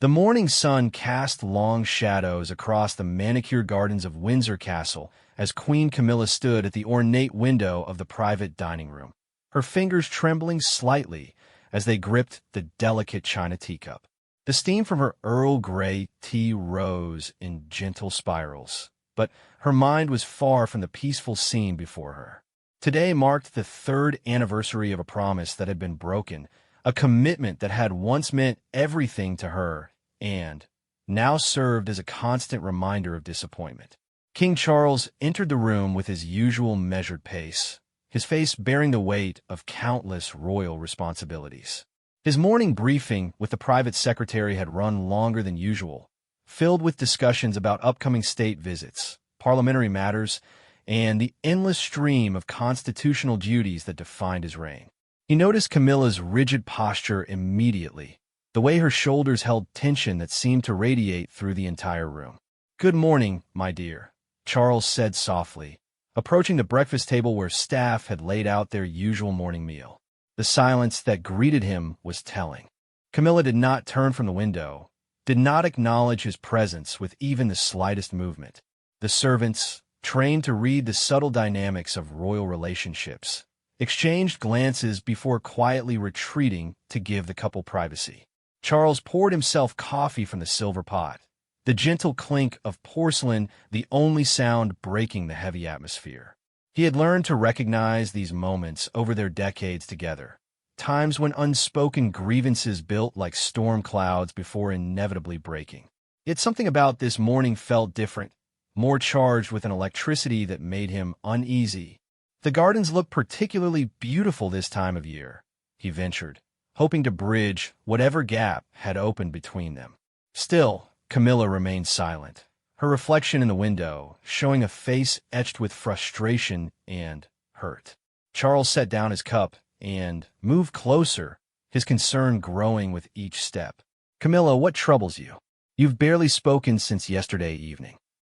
The morning sun cast long shadows across the manicured gardens of Windsor Castle as Queen Camilla stood at the ornate window of the private dining room, her fingers trembling slightly as they gripped the delicate china teacup. The steam from her Earl Grey tea rose in gentle spirals, but her mind was far from the peaceful scene before her. Today marked the third anniversary of a promise that had been broken, a commitment that had once meant everything to her and now served as a constant reminder of disappointment. King Charles entered the room with his usual measured pace, his face bearing the weight of countless royal responsibilities. His morning briefing with the private secretary had run longer than usual, filled with discussions about upcoming state visits, parliamentary matters, and the endless stream of constitutional duties that defined his reign. He noticed Camilla's rigid posture immediately, the way her shoulders held tension that seemed to radiate through the entire room. "Good morning, my dear," Charles said softly, approaching the breakfast table where staff had laid out their usual morning meal. The silence that greeted him was telling. Camilla did not turn from the window, did not acknowledge his presence with even the slightest movement. The servants, trained to read the subtle dynamics of royal relationships, exchanged glances before quietly retreating to give the couple privacy. Charles poured himself coffee from the silver pot, the gentle clink of porcelain the only sound breaking the heavy atmosphere. He had learned to recognize these moments over their decades together, times when unspoken grievances built like storm clouds before inevitably breaking. Yet something about this morning felt different, more charged with an electricity that made him uneasy. "The gardens look particularly beautiful this time of year," he ventured, hoping to bridge whatever gap had opened between them. Still, Camilla remained silent, her reflection in the window showing a face etched with frustration and hurt. Charles set down his cup and moved closer, his concern growing with each step. "Camilla, what troubles you? You've barely spoken since yesterday evening."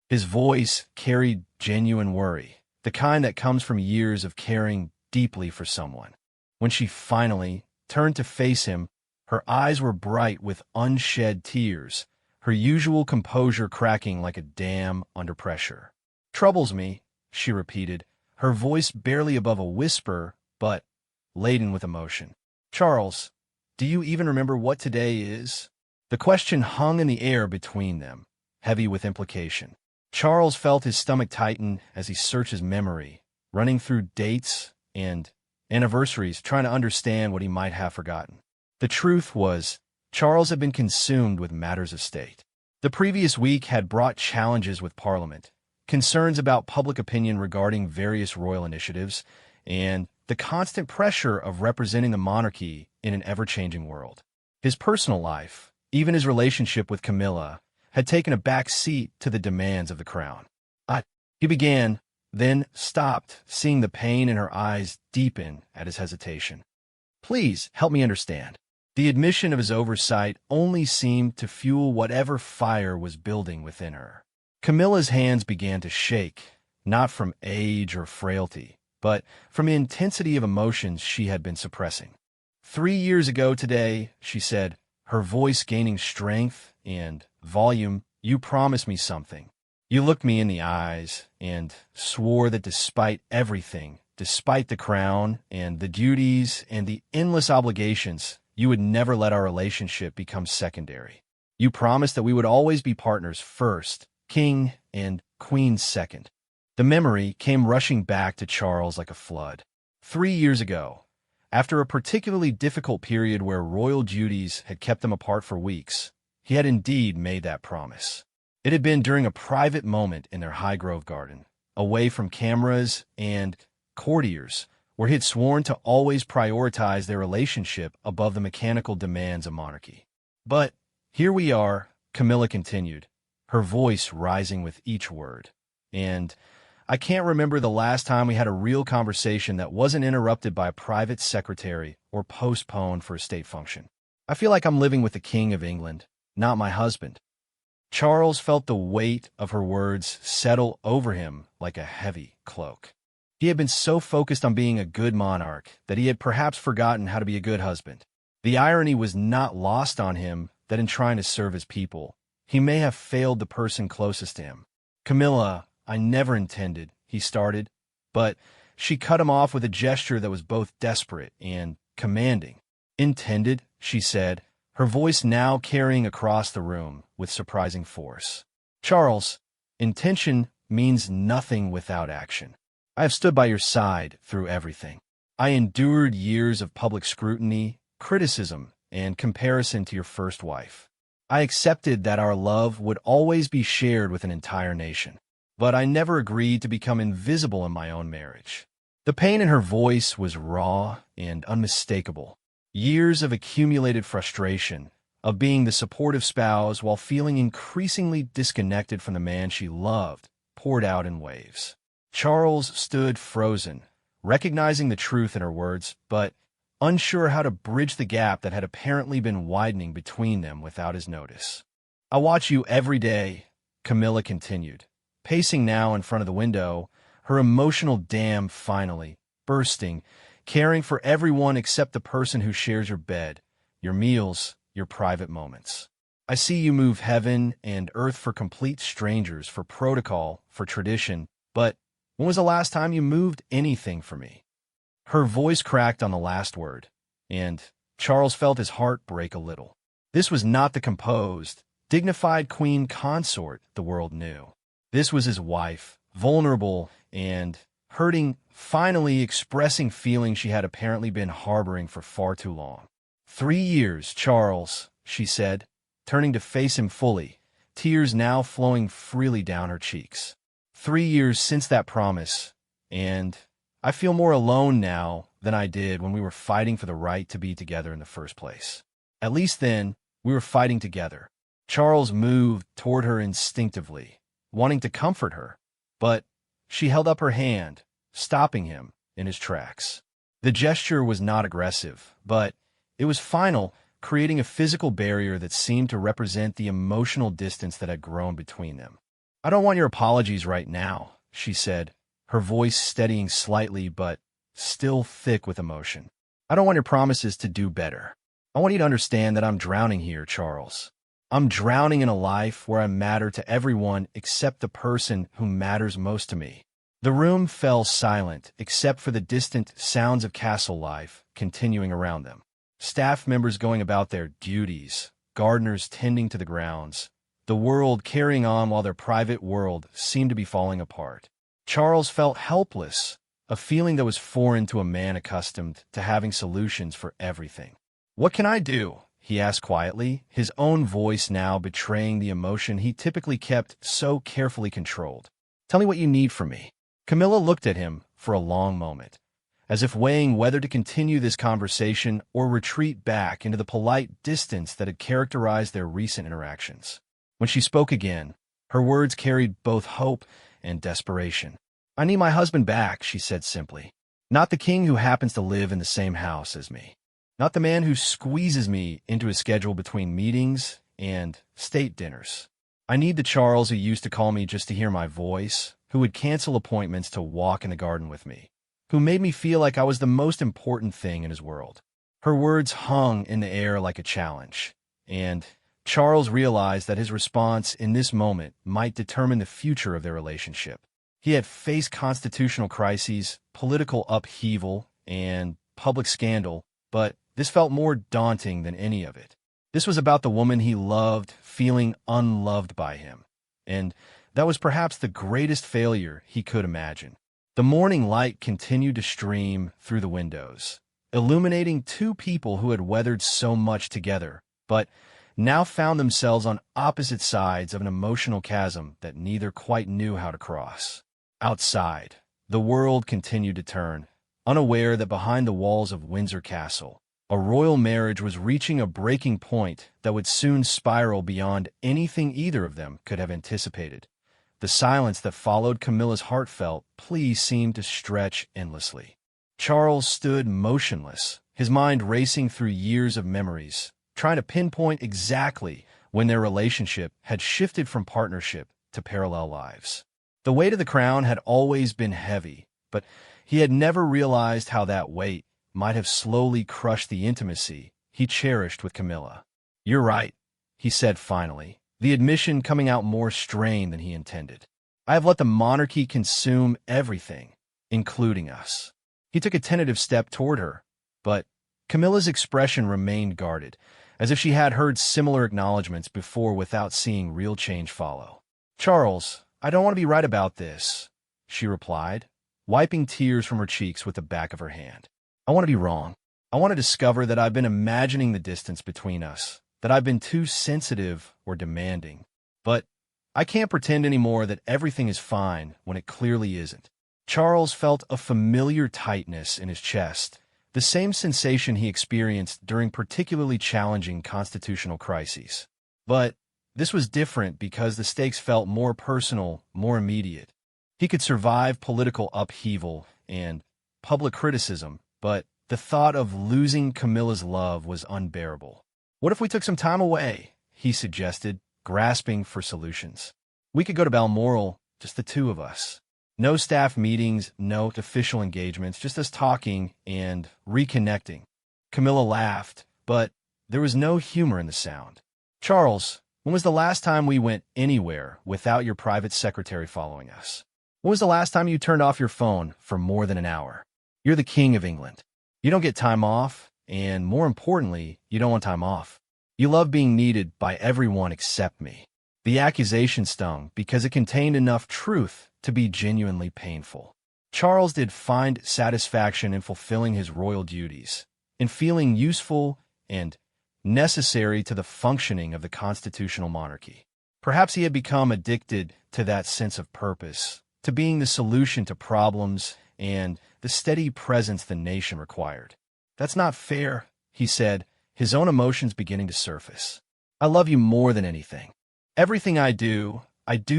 His voice carried genuine worry, the kind that comes from years of caring deeply for someone. When she finally turned to face him, her eyes were bright with unshed tears, her usual composure cracking like a dam under pressure. "Troubles me," she repeated, her voice barely above a whisper, but laden with emotion. "Charles, do you even remember what today is?" The question hung in the air between them, heavy with implication. Charles felt his stomach tighten as he searched his memory, running through dates and anniversaries, trying to understand what he might have forgotten. The truth was, Charles had been consumed with matters of state. The previous week had brought challenges with Parliament, concerns about public opinion regarding various royal initiatives, and the constant pressure of representing the monarchy in an ever-changing world. His personal life, even his relationship with Camilla, had taken a back seat to the demands of the crown. He began, then stopped, seeing the pain in her eyes deepen at his hesitation. "Please, help me understand." The admission of his oversight only seemed to fuel whatever fire was building within her. Camilla's hands began to shake, not from age or frailty, but from the intensity of emotions she had been suppressing. "3 years ago today," she said, her voice gaining strength and volume, "you promised me something. You looked me in the eyes and swore that despite everything, despite the crown and the duties and the endless obligations, you would never let our relationship become secondary. You promised that we would always be partners first, king and queen second." The memory came rushing back to Charles like a flood. 3 years ago, after a particularly difficult period where royal duties had kept them apart for weeks, he had indeed made that promise. It had been during a private moment in their Highgrove garden, away from cameras and courtiers, where he had sworn to always prioritize their relationship above the mechanical demands of monarchy. "But here we are," Camilla continued, her voice rising with each word, "and I can't remember the last time we had a real conversation that wasn't interrupted by a private secretary or postponed for a state function. I feel like I'm living with the King of England, not my husband." Charles felt the weight of her words settle over him like a heavy cloak. He had been so focused on being a good monarch that he had perhaps forgotten how to be a good husband. The irony was not lost on him, that in trying to serve his people, he may have failed the person closest to him. "Camilla, I never intended," he started, but she cut him off with a gesture that was both desperate and commanding. "Intended?" she said, her voice now carrying across the room with surprising force. "Charles, intention means nothing without action. I have stood by your side through everything. I endured years of public scrutiny, criticism, and comparison to your first wife. I accepted that our love would always be shared with an entire nation. But I never agreed to become invisible in my own marriage." The pain in her voice was raw and unmistakable. Years of accumulated frustration, of being the supportive spouse while feeling increasingly disconnected from the man she loved, poured out in waves. Charles stood frozen, recognizing the truth in her words, but unsure how to bridge the gap that had apparently been widening between them without his notice. "I watch you every day," Camilla continued, pacing now in front of the window, her emotional dam finally bursting, caring for everyone except the person who shares your bed, your meals, your private moments. "I see you move heaven and earth for complete strangers, for protocol, for tradition, but when was the last time you moved anything for me?" Her voice cracked on the last word, and Charles felt his heart break a little. This was not the composed, dignified queen consort the world knew. This was his wife, vulnerable and hurting, finally expressing feelings she had apparently been harboring for far too long. 3 years, Charles," she said, turning to face him fully, tears now flowing freely down her cheeks. 3 years since that promise, and I feel more alone now than I did when we were fighting for the right to be together in the first place. At least then, we were fighting together." Charles moved toward her instinctively, wanting to comfort her, but she held up her hand, stopping him in his tracks. The gesture was not aggressive, but it was final, creating a physical barrier that seemed to represent the emotional distance that had grown between them. "I don't want your apologies right now," she said, her voice steadying slightly but still thick with emotion. "I don't want your promises to do better. I want you to understand that I'm drowning here, Charles. I'm drowning in a life where I matter to everyone except the person who matters most to me." The room fell silent except for the distant sounds of castle life continuing around them. Staff members going about their duties, gardeners tending to the grounds, the world carrying on while their private world seemed to be falling apart. Charles felt helpless, a feeling that was foreign to a man accustomed to having solutions for everything. "What can I do?" he asked quietly, his own voice now betraying the emotion he typically kept so carefully controlled. "Tell me what you need from me." Camilla looked at him for a long moment, as if weighing whether to continue this conversation or retreat back into the polite distance that had characterized their recent interactions. When she spoke again, her words carried both hope and desperation. "I need my husband back," she said simply. "Not the king who happens to live in the same house as me. Not the man who squeezes me into his schedule between meetings and state dinners. I need the Charles who used to call me just to hear my voice, who would cancel appointments to walk in the garden with me, who made me feel like I was the most important thing in his world." Her words hung in the air like a challenge, and Charles realized that his response in this moment might determine the future of their relationship. He had faced constitutional crises, political upheaval, and public scandal, but this felt more daunting than any of it. This was about the woman he loved feeling unloved by him, and that was perhaps the greatest failure he could imagine. The morning light continued to stream through the windows, illuminating two people who had weathered so much together, but now found themselves on opposite sides of an emotional chasm that neither quite knew how to cross. Outside, the world continued to turn, unaware that behind the walls of Windsor Castle, a royal marriage was reaching a breaking point that would soon spiral beyond anything either of them could have anticipated. The silence that followed Camilla's heartfelt plea seemed to stretch endlessly. Charles stood motionless, his mind racing through years of memories, trying to pinpoint exactly when their relationship had shifted from partnership to parallel lives. The weight of the crown had always been heavy, but he had never realized how that weight might have slowly crushed the intimacy he cherished with Camilla. "You're right," he said finally, the admission coming out more strained than he intended. I have let the monarchy consume everything, including us. He took a tentative step toward her, but Camilla's expression remained guarded, as if she had heard similar acknowledgments before without seeing real change follow. Charles, I don't want to be right about this, she replied, wiping tears from her cheeks with the back of her hand. I want to be wrong. I want to discover that I've been imagining the distance between us, that I've been too sensitive or demanding. But I can't pretend anymore that everything is fine when it clearly isn't. Charles felt a familiar tightness in his chest, the same sensation he experienced during particularly challenging constitutional crises. But this was different because the stakes felt more personal, more immediate. He could survive political upheaval and public criticism, but the thought of losing Camilla's love was unbearable. What if we took some time away? He suggested, grasping for solutions. We could go to Balmoral, just the two of us. No staff meetings, no official engagements, just us talking and reconnecting. Camilla laughed, but there was no humor in the sound. Charles, when was the last time we went anywhere without your private secretary following us? When was the last time you turned off your phone for more than an hour? You're the king of England. You don't get time off, and more importantly, you don't want time off. You love being needed by everyone except me. The accusation stung because it contained enough truth to be genuinely painful. Charles did find satisfaction in fulfilling his royal duties, in feeling useful and necessary to the functioning of the constitutional monarchy. Perhaps he had become addicted to that sense of purpose, to being the solution to problems and the steady presence the nation required. That's not fair, he said, his own emotions beginning to surface. I love you more than anything. Everything I do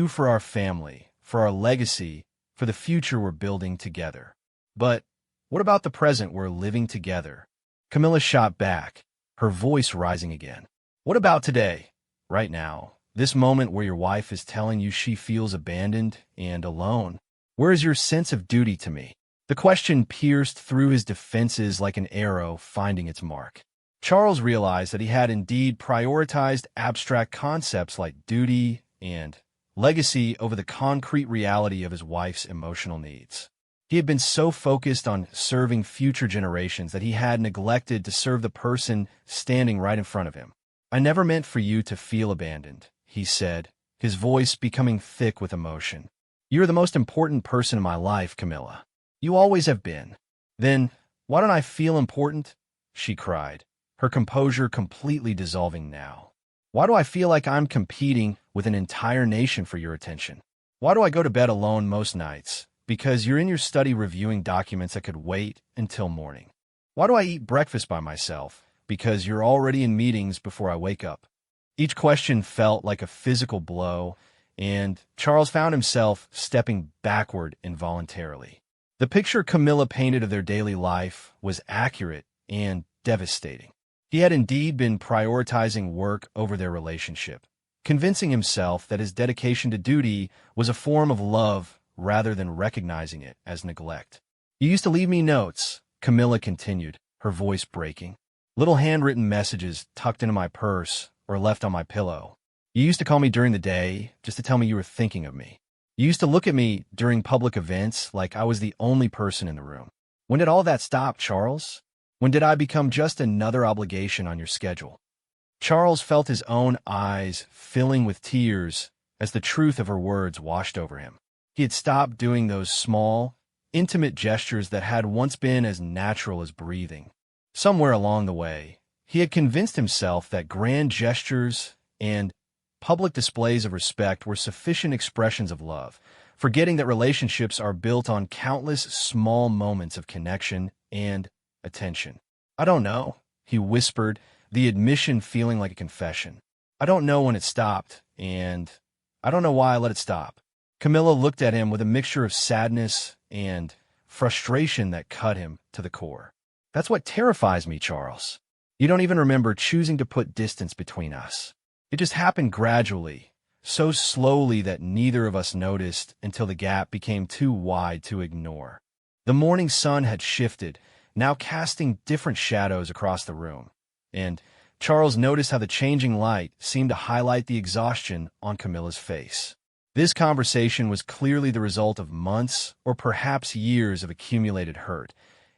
for our family, for our legacy, for the future we're building together. But what about the present we're living together? Camilla shot back, her voice rising again. What about today, right now, this moment where your wife is telling you she feels abandoned and alone? Where is your sense of duty to me? The question pierced through his defenses like an arrow finding its mark. Charles realized that he had indeed prioritized abstract concepts like duty and legacy over the concrete reality of his wife's emotional needs. He had been so focused on serving future generations that he had neglected to serve the person standing right in front of him. I never meant for you to feel abandoned, he said, his voice becoming thick with emotion. You're the most important person in my life, Camilla. You always have been. Then, why don't I feel important? She cried, her composure completely dissolving now. Why do I feel like I'm competing with an entire nation for your attention? Why do I go to bed alone most nights? Because you're in your study reviewing documents that could wait until morning. Why do I eat breakfast by myself? Because you're already in meetings before I wake up. Each question felt like a physical blow, and Charles found himself stepping backward involuntarily. The picture Camilla painted of their daily life was accurate and devastating. He had indeed been prioritizing work over their relationship, convincing himself that his dedication to duty was a form of love rather than recognizing it as neglect. You used to leave me notes, Camilla continued, her voice breaking. Little handwritten messages tucked into my purse or left on my pillow. You used to call me during the day just to tell me you were thinking of me. You used to look at me during public events like I was the only person in the room. When did all that stop, Charles? When did I become just another obligation on your schedule? Charles felt his own eyes filling with tears as the truth of her words washed over him. He had stopped doing those small, intimate gestures that had once been as natural as breathing. Somewhere along the way, he had convinced himself that grand gestures and public displays of respect were sufficient expressions of love, forgetting that relationships are built on countless small moments of connection and attention. I don't know, he whispered, the admission feeling like a confession. I don't know when it stopped, and I don't know why I let it stop. Camilla looked at him with a mixture of sadness and frustration that cut him to the core. That's what terrifies me, Charles. You don't even remember choosing to put distance between us. It just happened gradually, so slowly that neither of us noticed until the gap became too wide to ignore. The morning sun had shifted, now casting different shadows across the room, and Charles noticed how the changing light seemed to highlight the exhaustion on Camilla's face. This conversation was clearly the result of months or perhaps years of accumulated hurt,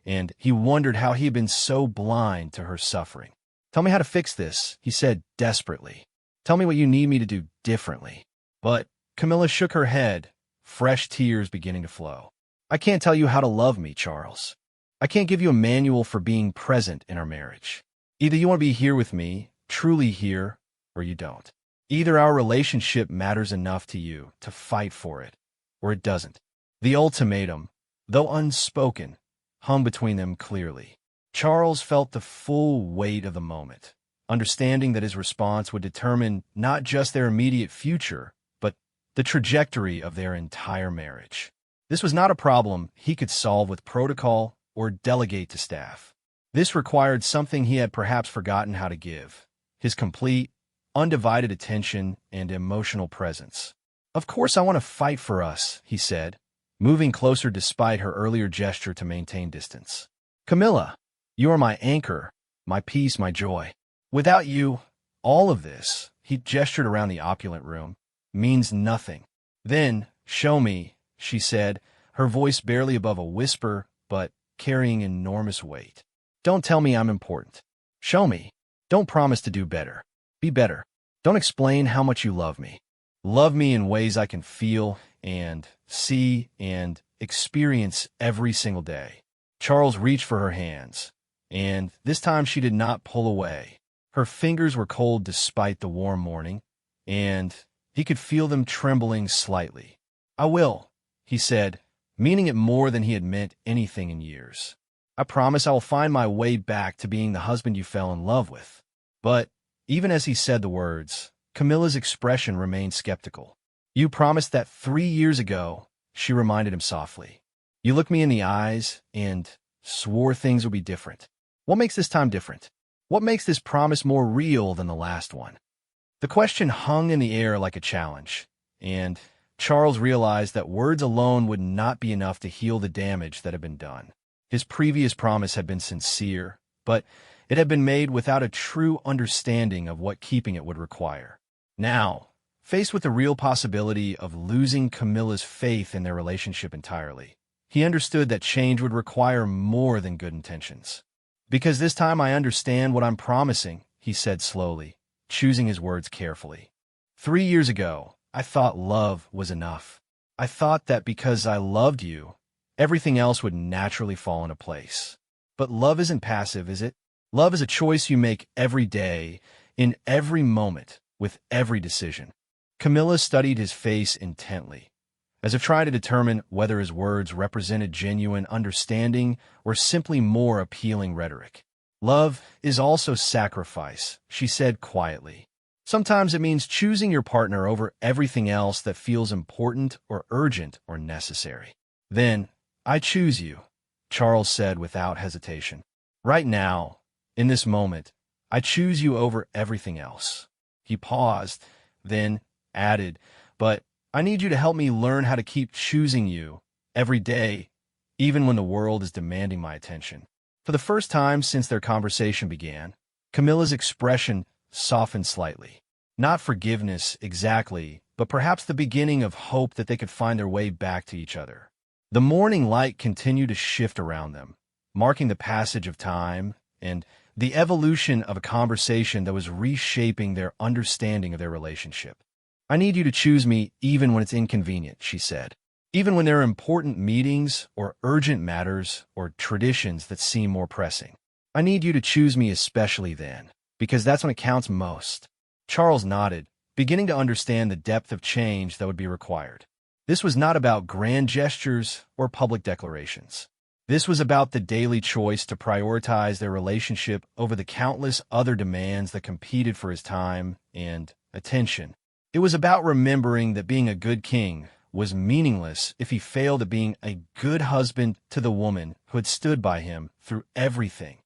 and he wondered how he had been so blind to her suffering. "Tell me how to fix this," he said desperately. "Tell me what you need me to do differently." But Camilla shook her head, fresh tears beginning to flow. "I can't tell you how to love me, Charles. I can't give you a manual for being present in our marriage. Either you want to be here with me, truly here, or you don't. Either our relationship matters enough to you to fight for it, or it doesn't." The ultimatum, though unspoken, hung between them clearly. Charles felt the full weight of the moment, understanding that his response would determine not just their immediate future, but the trajectory of their entire marriage. This was not a problem he could solve with protocol or delegate to staff. This required something he had perhaps forgotten how to give: his complete, undivided attention and emotional presence. "Of course I want to fight for us," he said, moving closer despite her earlier gesture to maintain distance. "Camilla, you are my anchor, my peace, my joy. Without you, all of this," he gestured around the opulent room, "means nothing." "Then, show me," she said, her voice barely above a whisper, but carrying enormous weight. "Don't tell me I'm important. Show me. Don't promise to do better. Be better. Don't explain how much you love me. Love me in ways I can feel and see and experience every single day." Charles reached for her hands, and this time she did not pull away. Her fingers were cold despite the warm morning, and he could feel them trembling slightly. "I will," he said, meaning it more than he had meant anything in years. "I promise I will find my way back to being the husband you fell in love with." But even as he said the words, Camilla's expression remained skeptical. "You promised that 3 years ago," she reminded him softly. "You looked me in the eyes and swore things would be different. What makes this time different? What makes this promise more real than the last one?" The question hung in the air like a challenge, and Charles realized that words alone would not be enough to heal the damage that had been done. His previous promise had been sincere, but it had been made without a true understanding of what keeping it would require. Now, faced with the real possibility of losing Camilla's faith in their relationship entirely, he understood that change would require more than good intentions. "Because this time I understand what I'm promising," he said slowly, choosing his words carefully. 3 years ago, I thought love was enough. I thought that because I loved you, everything else would naturally fall into place. But love isn't passive, is it? Love is a choice you make every day, in every moment, with every decision." Camilla studied his face intently, as if trying to determine whether his words represented genuine understanding or simply more appealing rhetoric. "Love is also sacrifice," she said quietly. "Sometimes it means choosing your partner over everything else that feels important or urgent or necessary." "Then, I choose you," Charles said without hesitation. "Right now, in this moment, I choose you over everything else." He paused, then added, "But I need you to help me learn how to keep choosing you every day, even when the world is demanding my attention." For the first time since their conversation began, Camilla's expression softened slightly. Not forgiveness exactly, but perhaps the beginning of hope that they could find their way back to each other. The morning light continued to shift around them, marking the passage of time and the evolution of a conversation that was reshaping their understanding of their relationship. "I need you to choose me even when it's inconvenient," she said. "Even when there are important meetings or urgent matters or traditions that seem more pressing. I need you to choose me especially then, because that's when it counts most." Charles nodded, beginning to understand the depth of change that would be required. This was not about grand gestures or public declarations. This was about the daily choice to prioritize their relationship over the countless other demands that competed for his time and attention. It was about remembering that being a good king was meaningless if he failed at being a good husband to the woman who had stood by him through everything.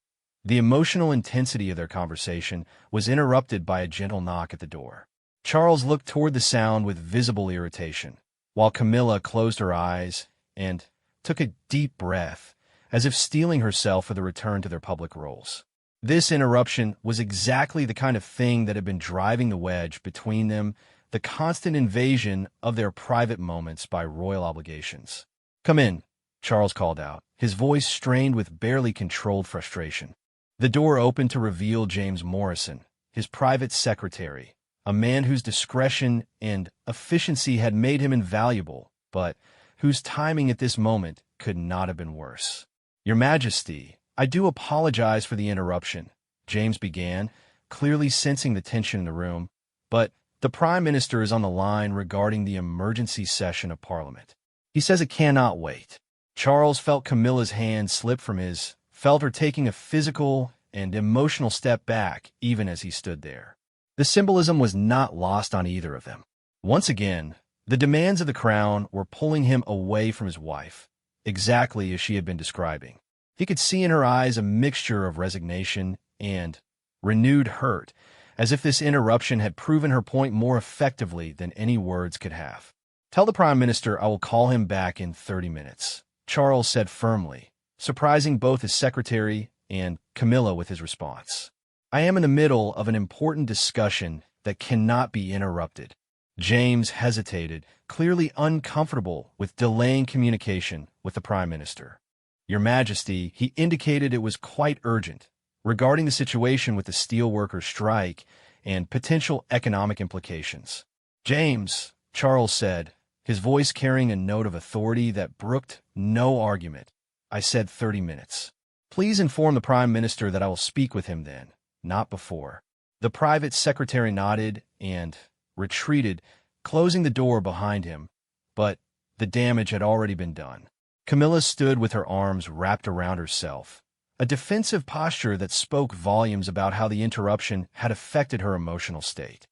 The emotional intensity of their conversation was interrupted by a gentle knock at the door. Charles looked toward the sound with visible irritation, while Camilla closed her eyes and took a deep breath, as if steeling herself for the return to their public roles. This interruption was exactly the kind of thing that had been driving the wedge between them, the constant invasion of their private moments by royal obligations. "Come in," Charles called out, his voice strained with barely controlled frustration. The door opened to reveal James Morrison, his private secretary, a man whose discretion and efficiency had made him invaluable, but whose timing at this moment could not have been worse. "Your Majesty, I do apologize for the interruption," James began, clearly sensing the tension in the room, "but the Prime Minister is on the line regarding the emergency session of Parliament. He says it cannot wait." Charles felt Camilla's hand slip from his, felt her taking a physical and emotional step back even as he stood there. The symbolism was not lost on either of them. Once again, the demands of the crown were pulling him away from his wife, exactly as she had been describing. He could see in her eyes a mixture of resignation and renewed hurt, as if this interruption had proven her point more effectively than any words could have. "Tell the Prime Minister I will call him back in 30 minutes, Charles said firmly, surprising both his secretary and Camilla with his response. "I am in the middle of an important discussion that cannot be interrupted." James hesitated, clearly uncomfortable with delaying communication with the Prime Minister. "Your Majesty," he indicated it was quite urgent, regarding the situation with the steelworkers' strike and potential economic implications. "James," Charles said, his voice carrying a note of authority that brooked no argument, "I said 30 minutes. Please inform the Prime Minister that I will speak with him then, not before." The private secretary nodded and retreated, closing the door behind him, but the damage had already been done. Camilla stood with her arms wrapped around herself, a defensive posture that spoke volumes about how the interruption had affected her emotional state.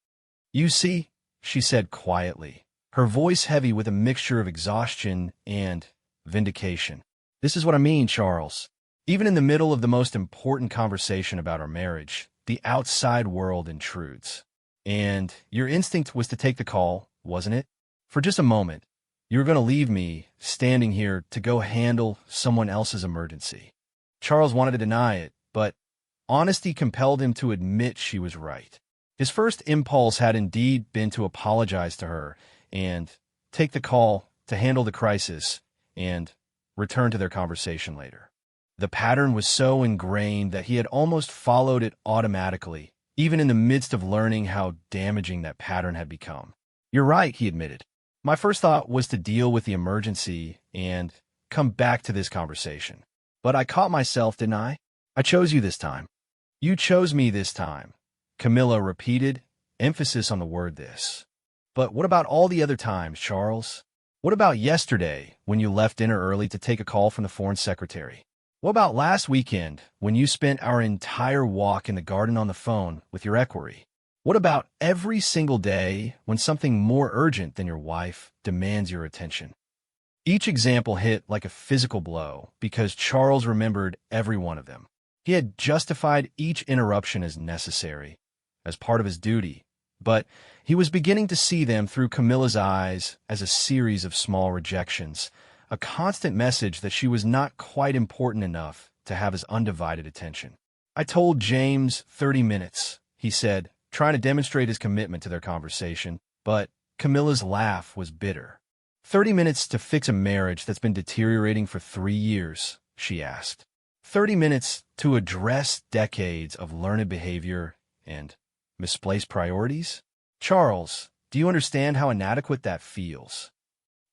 "You see," she said quietly, her voice heavy with a mixture of exhaustion and vindication. "This is what I mean, Charles. Even in the middle of the most important conversation about our marriage, the outside world intrudes. And your instinct was to take the call, wasn't it? For just a moment, you were going to leave me standing here to go handle someone else's emergency." Charles wanted to deny it, but honesty compelled him to admit she was right. His first impulse had indeed been to apologize to her and take the call to handle the crisis and return to their conversation later. The pattern was so ingrained that he had almost followed it automatically, even in the midst of learning how damaging that pattern had become. "You're right," he admitted. "My first thought was to deal with the emergency and come back to this conversation. But I caught myself, didn't I? I chose you this time." "You chose me this time," Camilla repeated, emphasis on the word "this." "But what about all the other times, Charles? What about yesterday when you left dinner early to take a call from the Foreign Secretary? What about last weekend when you spent our entire walk in the garden on the phone with your equerry? What about every single day when something more urgent than your wife demands your attention?" Each example hit like a physical blow because Charles remembered every one of them. He had justified each interruption as necessary, as part of his duty, but he was beginning to see them through Camilla's eyes as a series of small rejections, a constant message that she was not quite important enough to have his undivided attention. "I told James 30 minutes, he said, trying to demonstrate his commitment to their conversation, but Camilla's laugh was bitter. 30 minutes to fix a marriage that's been deteriorating for 3 years, she asked. 30 minutes to address decades of learned behavior and misplaced priorities? Charles, do you understand how inadequate that feels?"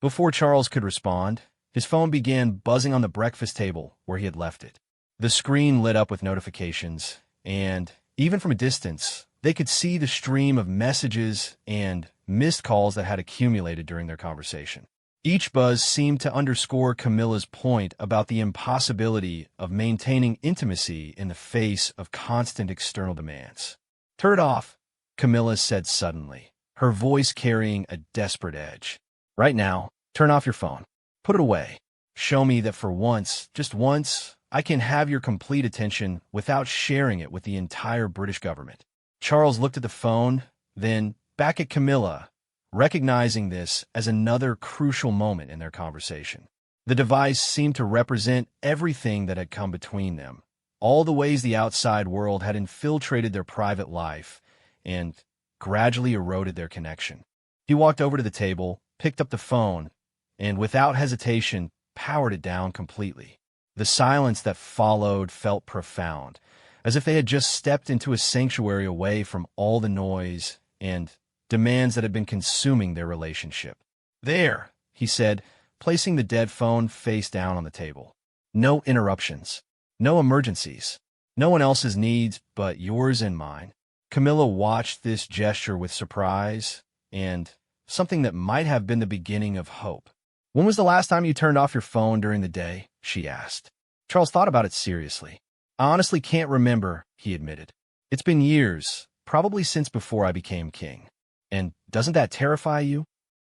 Before Charles could respond, his phone began buzzing on the breakfast table where he had left it. The screen lit up with notifications, and, even from a distance, they could see the stream of messages and missed calls that had accumulated during their conversation. Each buzz seemed to underscore Camilla's point about the impossibility of maintaining intimacy in the face of constant external demands. "Turn it off," Camilla said suddenly, her voice carrying a desperate edge. "Right now, turn off your phone. Put it away. Show me that for once, just once, I can have your complete attention without sharing it with the entire British government." Charles looked at the phone, then back at Camilla, recognizing this as another crucial moment in their conversation. The device seemed to represent everything that had come between them, all the ways the outside world had infiltrated their private life and gradually eroded their connection. He walked over to the table, picked up the phone, and without hesitation, powered it down completely. The silence that followed felt profound, as if they had just stepped into a sanctuary away from all the noise and demands that had been consuming their relationship. "There," he said, placing the dead phone face down on the table. "No interruptions. No emergencies. No one else's needs but yours and mine." Camilla watched this gesture with surprise and something that might have been the beginning of hope. "When was the last time you turned off your phone during the day?" she asked. Charles thought about it seriously. "I honestly can't remember," he admitted. "It's been years, probably since before I became king." "And doesn't that terrify you?"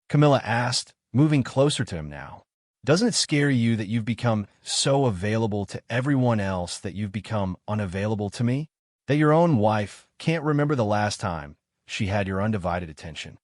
Camilla asked, moving closer to him now. "Doesn't it scare you that you've become so available to everyone else that you've become unavailable to me? That your own wife can't remember the last time she had your undivided attention?"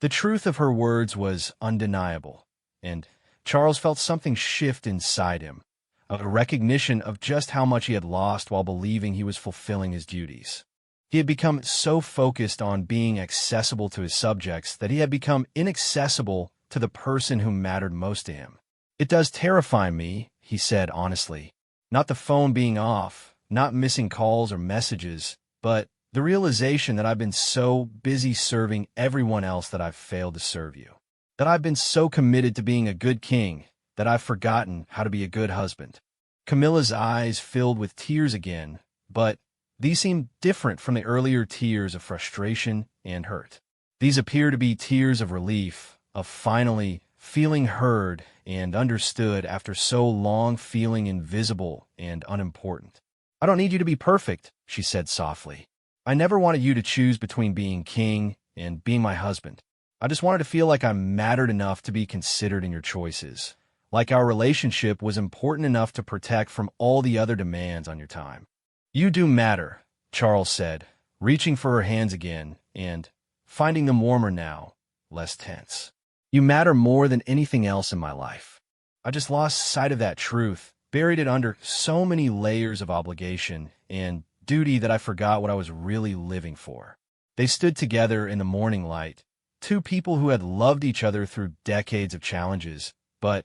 The truth of her words was undeniable, and Charles felt something shift inside him, a recognition of just how much he had lost while believing he was fulfilling his duties. He had become so focused on being accessible to his subjects that he had become inaccessible to the person who mattered most to him. "It does terrify me," he said honestly. "Not the phone being off, not missing calls or messages, but the realization that I've been so busy serving everyone else that I've failed to serve you. That I've been so committed to being a good king that I've forgotten how to be a good husband." Camilla's eyes filled with tears again, but these seemed different from the earlier tears of frustration and hurt. These appear to be tears of relief, of finally feeling heard and understood after so long feeling invisible and unimportant. "I don't need you to be perfect," she said softly. "I never wanted you to choose between being king and being my husband. I just wanted to feel like I mattered enough to be considered in your choices, like our relationship was important enough to protect from all the other demands on your time." "You do matter," Charles said, reaching for her hands again and finding them warmer now, less tense. "You matter more than anything else in my life. I just lost sight of that truth, buried it under so many layers of obligation and duty that I forgot what I was really living for." They stood together in the morning light, two people who had loved each other through decades of challenges, but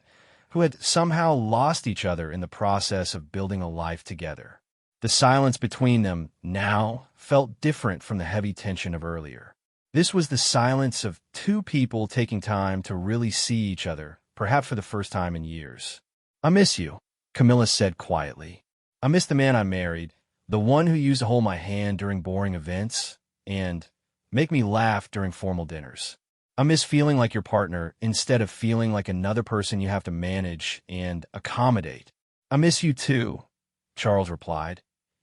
who had somehow lost each other in the process of building a life together. The silence between them now felt different from the heavy tension of earlier. This was the silence of two people taking time to really see each other, perhaps for the first time in years. "I miss you," Camilla said quietly. "I miss the man I married, the one who used to hold my hand during boring events and make me laugh during formal dinners. I miss feeling like your partner instead of feeling like another person you have to manage and accommodate." "I miss you too," Charles replied,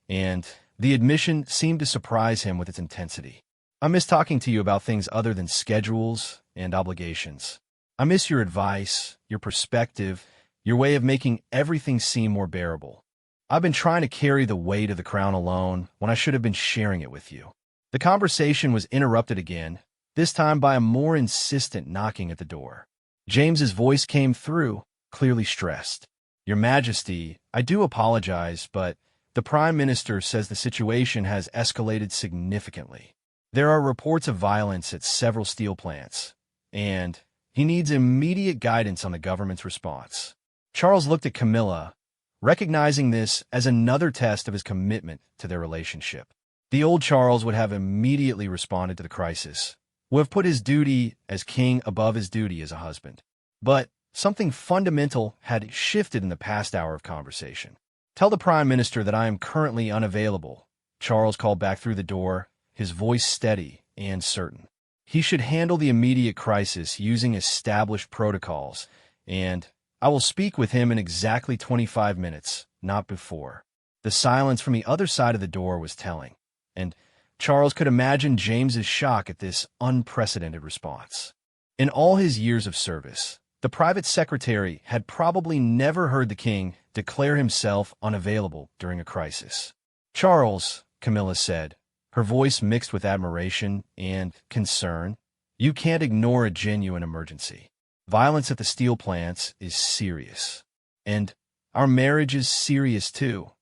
and the admission seemed to surprise him with its intensity. "I miss talking to you about things other than schedules and obligations. I miss your advice, your perspective, your way of making everything seem more bearable. I've been trying to carry the weight of the crown alone when I should have been sharing it with you." The conversation was interrupted again, this time by a more insistent knocking at the door. James's voice came through, clearly stressed. "Your Majesty, I do apologize, but the Prime Minister says the situation has escalated significantly. There are reports of violence at several steel plants, and he needs immediate guidance on the government's response." Charles looked at Camilla, recognizing this as another test of his commitment to their relationship. The old Charles would have immediately responded to the crisis, would have put his duty as king above his duty as a husband. But something fundamental had shifted in the past hour of conversation. "Tell the Prime Minister that I am currently unavailable," Charles called back through the door, his voice steady and certain. "He should handle the immediate crisis using established protocols, and I will speak with him in exactly 25 minutes, not before." The silence from the other side of the door was telling, and Charles could imagine James's shock at this unprecedented response. In all his years of service, the private secretary had probably never heard the king declare himself unavailable during a crisis. "Charles," Camilla said, her voice mixed with admiration and concern, "you can't ignore a genuine emergency. Violence at the steel plants is serious. And our marriage is serious too."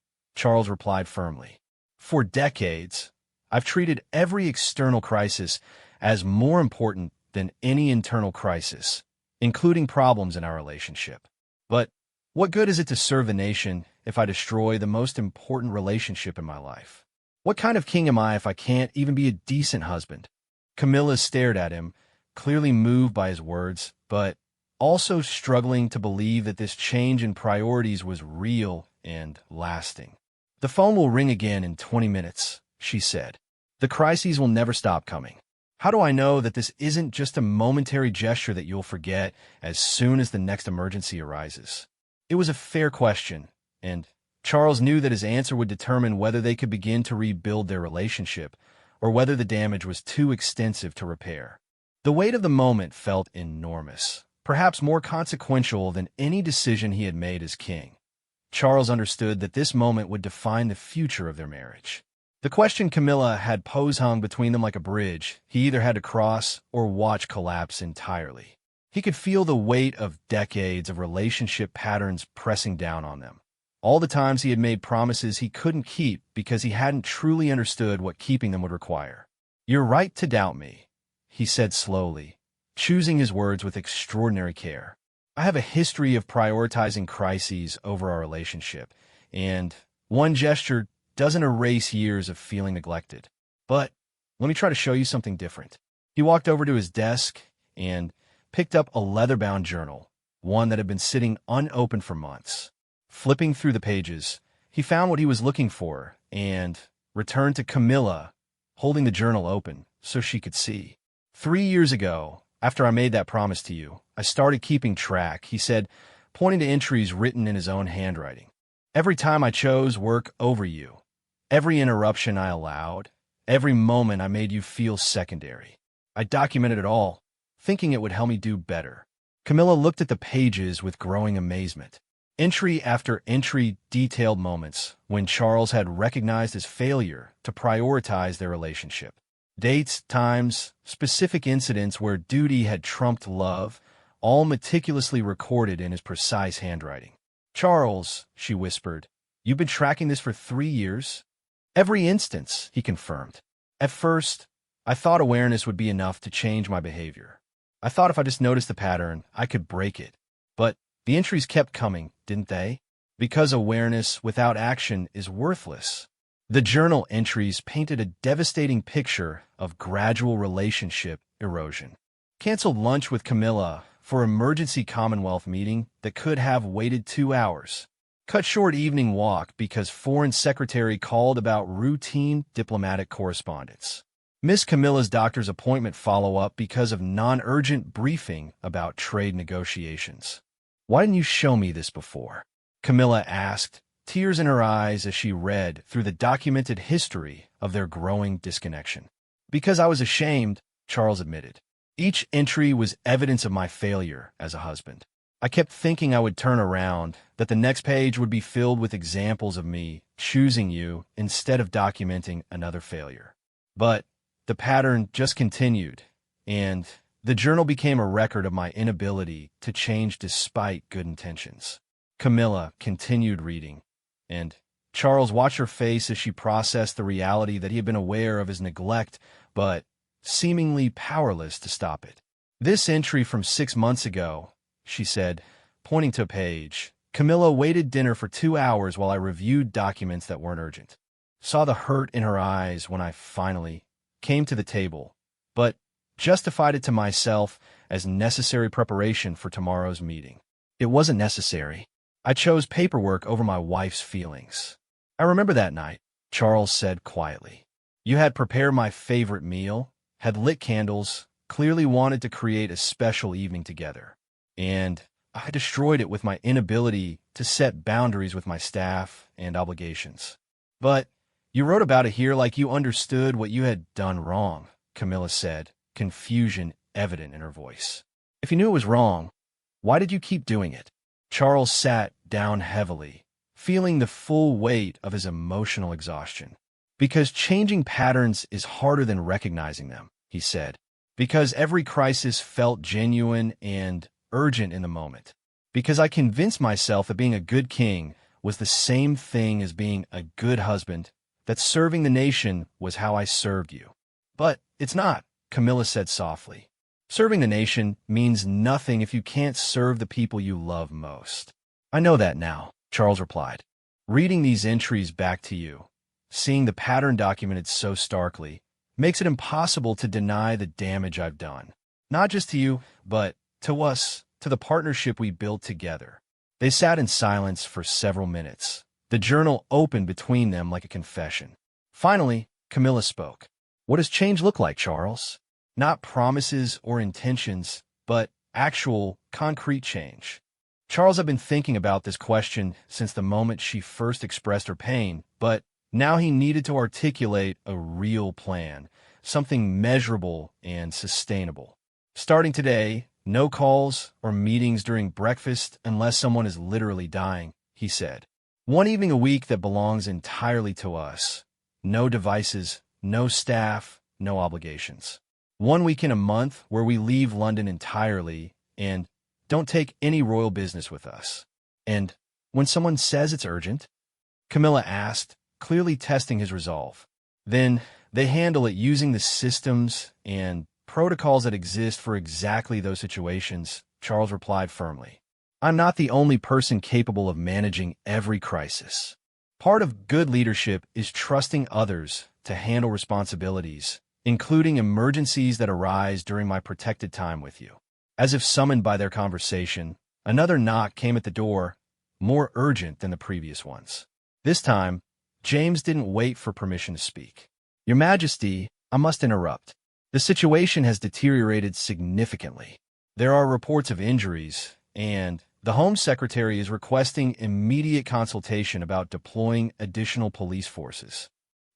Charles replied firmly. For decades, I've treated every external crisis as more important than any internal crisis, including problems in our relationship. But what good is it to serve the nation if I destroy the most important relationship in my life? What kind of king am I if I can't even be a decent husband? Camilla stared at him, clearly moved by his words, but also struggling to believe that this change in priorities was real and lasting. The phone will ring again in 20 minutes, she said. The crises will never stop coming. How do I know that this isn't just a momentary gesture that you'll forget as soon as the next emergency arises? It was a fair question, and Charles knew that his answer would determine whether they could begin to rebuild their relationship or whether the damage was too extensive to repair. The weight of the moment felt enormous, perhaps more consequential than any decision he had made as king. Charles understood that this moment would define the future of their marriage. The question Camilla had posed hung between them like a bridge he either had to cross or watch collapse entirely. He could feel the weight of decades of relationship patterns pressing down on them. All the times he had made promises he couldn't keep because he hadn't truly understood what keeping them would require. "You're right to doubt me," he said slowly, choosing his words with extraordinary care. "I have a history of prioritizing crises over our relationship, and one gesture doesn't erase years of feeling neglected. But let me try to show you something different." He walked over to his desk and picked up a leather-bound journal, one that had been sitting unopened for months. Flipping through the pages, he found what he was looking for and returned to Camilla, holding the journal open so she could see. "3 years ago, after I made that promise to you, I started keeping track," he said, pointing to entries written in his own handwriting. "Every time I chose work over you, every interruption I allowed, every moment I made you feel secondary. I documented it all, thinking it would help me do better." Camilla looked at the pages with growing amazement. Entry after entry detailed moments when Charles had recognized his failure to prioritize their relationship. Dates, times, specific incidents where duty had trumped love, all meticulously recorded in his precise handwriting. "Charles," she whispered, "you've been tracking this for 3 years?" "Every instance," he confirmed. "At first, I thought awareness would be enough to change my behavior. I thought if I just noticed the pattern, I could break it. But the entries kept coming, didn't they? Because awareness without action is worthless." The journal entries painted a devastating picture of gradual relationship erosion. Canceled lunch with Camilla for emergency Commonwealth meeting that could have waited 2 hours. Cut short evening walk because foreign secretary called about routine diplomatic correspondence. Miss Camilla's doctor's appointment follow-up because of non-urgent briefing about trade negotiations. "Why didn't you show me this before?" Camilla asked, tears in her eyes as she read through the documented history of their growing disconnection. "Because I was ashamed," Charles admitted. "Each entry was evidence of my failure as a husband. I kept thinking I would turn around, that the next page would be filled with examples of me choosing you instead of documenting another failure. But the pattern just continued, and the journal became a record of my inability to change despite good intentions." Camilla continued reading, and Charles watched her face as she processed the reality that he had been aware of his neglect, but seemingly powerless to stop it. "This entry from 6 months ago," she said, pointing to a page. "Camilla waited dinner for 2 hours while I reviewed documents that weren't urgent. Saw the hurt in her eyes when I finally came to the table, but justified it to myself as necessary preparation for tomorrow's meeting. It wasn't necessary. I chose paperwork over my wife's feelings." "I remember that night," Charles said quietly. "You had prepared my favorite meal, had lit candles, clearly wanted to create a special evening together. And I destroyed it with my inability to set boundaries with my staff and obligations. But you wrote about it here like you understood what you had done wrong," Camilla said, confusion evident in her voice. "If you knew it was wrong, why did you keep doing it?" Charles sat down heavily, feeling the full weight of his emotional exhaustion. "Because changing patterns is harder than recognizing them," he said. "Because every crisis felt genuine and urgent in the moment. Because I convinced myself that being a good king was the same thing as being a good husband, that serving the nation was how I served you. But it's not, Camilla said softly. Serving the nation means nothing if you can't serve the people you love most. I know that now, Charles replied. Reading these entries back to you, seeing the pattern documented so starkly, makes it impossible to deny the damage I've done. Not just to you, but to us, to the partnership we built together. They sat in silence for several minutes, the journal open between them like a confession. Finally, Camilla spoke. What does change look like, Charles? Not promises or intentions, but actual, concrete change. Charles had been thinking about this question since the moment she first expressed her pain, but now he needed to articulate a real plan, something measurable and sustainable. Starting today, no calls or meetings during breakfast unless someone is literally dying, he said. One evening a week that belongs entirely to us. No devices, no staff, no obligations. One weekend a month where we leave London entirely and don't take any royal business with us. And when someone says it's urgent, Camilla asked, clearly testing his resolve. Then they handle it using the systems and protocols that exist for exactly those situations, Charles replied firmly. I'm not the only person capable of managing every crisis. Part of good leadership is trusting others to handle responsibilities, including emergencies that arise during my protected time with you. As if summoned by their conversation, another knock came at the door, more urgent than the previous ones. This time, James didn't wait for permission to speak. Your Majesty, I must interrupt. The situation has deteriorated significantly. There are reports of injuries, and the Home Secretary is requesting immediate consultation about deploying additional police forces.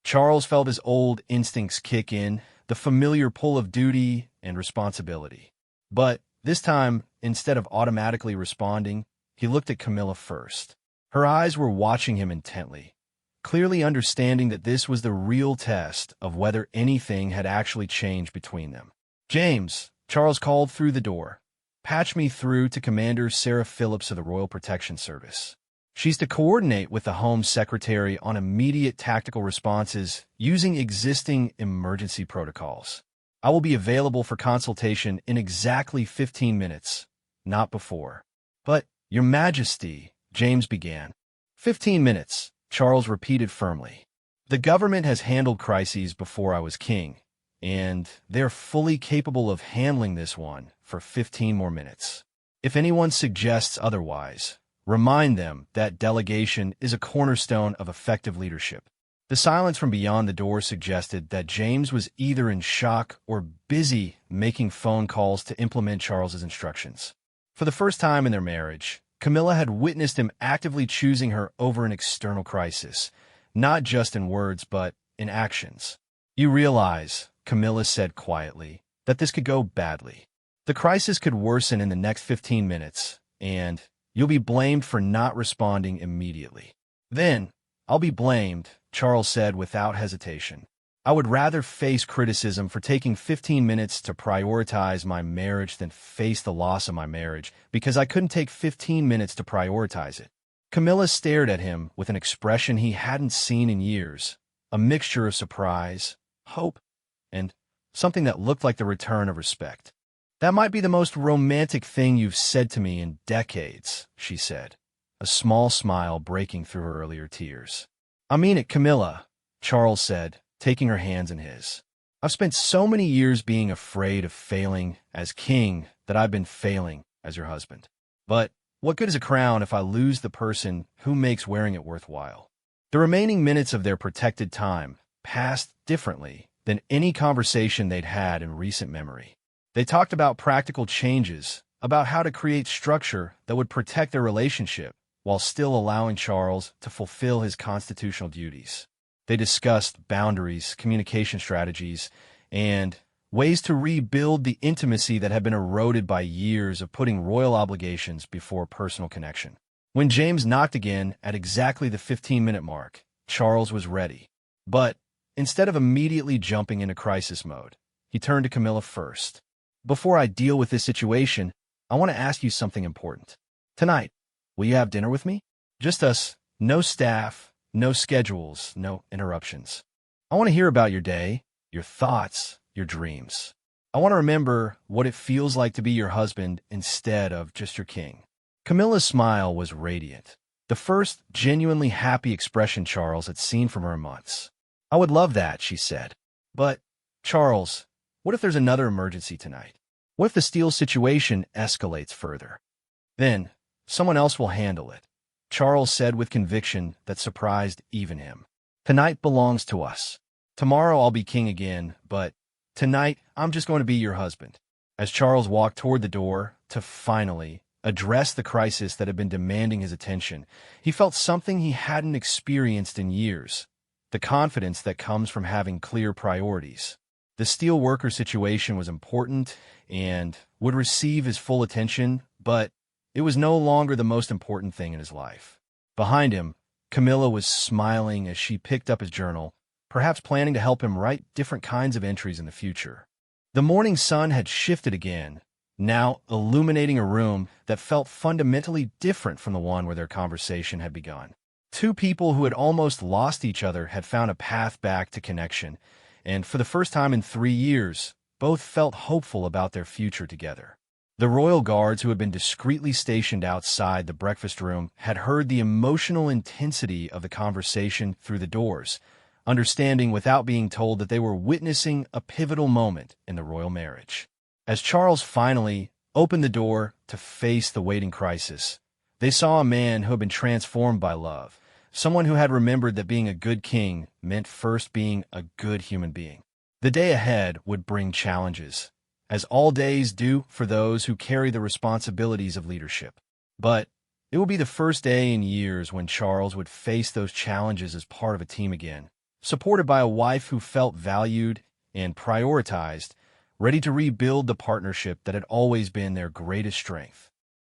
Charles felt his old instincts kick in, the familiar pull of duty and responsibility. But this time, instead of automatically responding, he looked at Camilla first. Her eyes were watching him intently, clearly understanding that this was the real test of whether anything had actually changed between them. James, Charles called through the door. Patch me through to Commander Sarah Phillips of the Royal Protection Service. She's to coordinate with the Home Secretary on immediate tactical responses using existing emergency protocols. I will be available for consultation in exactly 15 minutes, not before. But, Your Majesty, James began. 15 minutes, Charles repeated firmly. The government has handled crises before I was king, and they're fully capable of handling this one for 15 more minutes. If anyone suggests otherwise, remind them that delegation is a cornerstone of effective leadership. The silence from beyond the door suggested that James was either in shock or busy making phone calls to implement Charles's instructions. For the first time in their marriage, Camilla had witnessed him actively choosing her over an external crisis, not just in words but in actions. You realize, Camilla said quietly, that this could go badly. The crisis could worsen in the next 15 minutes, and you'll be blamed for not responding immediately. Then, I'll be blamed, Charles said without hesitation. I would rather face criticism for taking 15 minutes to prioritize my marriage than face the loss of my marriage because I couldn't take 15 minutes to prioritize it. Camilla stared at him with an expression he hadn't seen in years, a mixture of surprise, hope, and something that looked like the return of respect. That might be the most romantic thing you've said to me in decades, she said, a small smile breaking through her earlier tears. I mean it, Camilla, Charles said, taking her hands in his. I've spent so many years being afraid of failing as king that I've been failing as your husband. But what good is a crown if I lose the person who makes wearing it worthwhile? The remaining minutes of their protected time passed differently than any conversation they'd had in recent memory. They talked about practical changes, about how to create structure that would protect their relationship while still allowing Charles to fulfill his constitutional duties. They discussed boundaries, communication strategies, and ways to rebuild the intimacy that had been eroded by years of putting royal obligations before personal connection. When James knocked again at exactly the 15-minute mark, Charles was ready. But instead of immediately jumping into crisis mode, he turned to Camilla first. Before I deal with this situation, I want to ask you something important. Tonight, will you have dinner with me? Just us, No staff, no schedules, no interruptions. I want to hear about your day, your thoughts, your dreams. I want to remember what it feels like to be your husband instead of just your king. Camilla's smile was radiant, the first genuinely happy expression Charles had seen from her in months. I would love that, she said. But, Charles, what if there's another emergency tonight? What if the steel situation escalates further? Then, someone else will handle it, Charles said with conviction that surprised even him. Tonight belongs to us. Tomorrow I'll be king again, but tonight I'm just going to be your husband. As Charles walked toward the door to finally address the crisis that had been demanding his attention, he felt something he hadn't experienced in years, the confidence that comes from having clear priorities. The steel worker situation was important and would receive his full attention, but it was no longer the most important thing in his life. Behind him, Camilla was smiling as she picked up his journal, perhaps planning to help him write different kinds of entries in the future. The morning sun had shifted again, now illuminating a room that felt fundamentally different from the one where their conversation had begun. Two people who had almost lost each other had found a path back to connection, and for the first time in 3 years, both felt hopeful about their future together. The royal guards who had been discreetly stationed outside the breakfast room had heard the emotional intensity of the conversation through the doors, understanding without being told that they were witnessing a pivotal moment in the royal marriage. As Charles finally opened the door to face the waiting crisis, they saw a man who had been transformed by love, someone who had remembered that being a good king meant first being a good human being. The day ahead would bring challenges, as all days do for those who carry the responsibilities of leadership. But it would be the first day in years when Charles would face those challenges as part of a team again, supported by a wife who felt valued and prioritized, ready to rebuild the partnership that had always been their greatest strength.